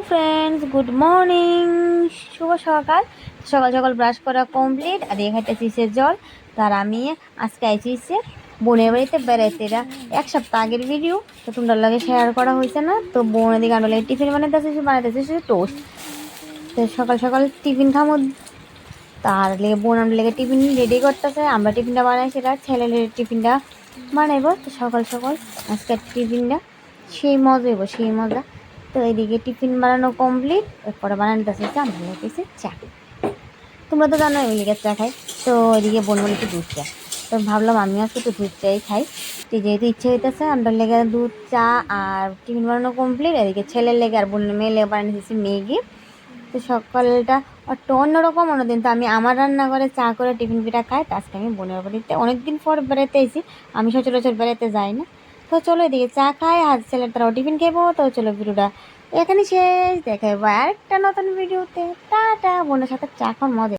Friends, good morning. শুভ সকাল। সকাল সকাল ব্রাশ করা কমপ্লিট। আর এখানে চিসের জল। তার আমি আজকে আইছি বোনের বাড়িতে বেড়াইতে। এরা এক সপ্তাহ আগের ভিডিও, তো তোমরা লাগে শেয়ার করা হয়েছে না। তো বোন এদিকে আনলে টিফিন বানাইতেছে টোস্ট। তো সকাল সকাল টিফিন খামো, তার লেগে বোন আমার লেগে টিফিন রেডি করতেছে। আমরা টিফিনটা বানাই, সেটা ছেলের টিফিনটা বানাইব। তো সকাল সকাল আজকের টিফিনটা সেই মজা হইব, সেই মজা। তো এদিকে টিফিন বানানো কমপ্লিট, এরপরে বানানোতেছে চা, বানাইতেছে চা। তোমরা তো জানো আমি লিগে চা খাই। তো এদিকে বোন বলে একটু দুধ চা, তো ভাবলাম আমিও আজকে একটু দুধ চাই খাই। তো যেহেতু ইচ্ছে হইতেছে, আমরা লেগে দুধ চা আর টিফিন বানানো কমপ্লিট। এদিকে ছেলের লেগে আর বোনের মেয়ে লেগে বানিয়েছি ম্যাগি। তো সকালটা একটু অন্যরকম। অন্যদিন তো আমি আমার রান্না করে চা করে টিফিন পিঠা খাই। তো আজকে আমি বোনের বাড়িতে অনেকদিন পর বেড়াতে এসেছি, আমি সচরাচর বেড়াতে যাই না। তো চলো এদিকে চা খাই, আর ছেলের তারাও টিফিন খাবো। তো চলো ভিডিওটা এখানে শেষ, দেখাবো আরেকটা নতুন ভিডিওতে। টাটা। বোনের সাথে চা খাওয়ার মজা।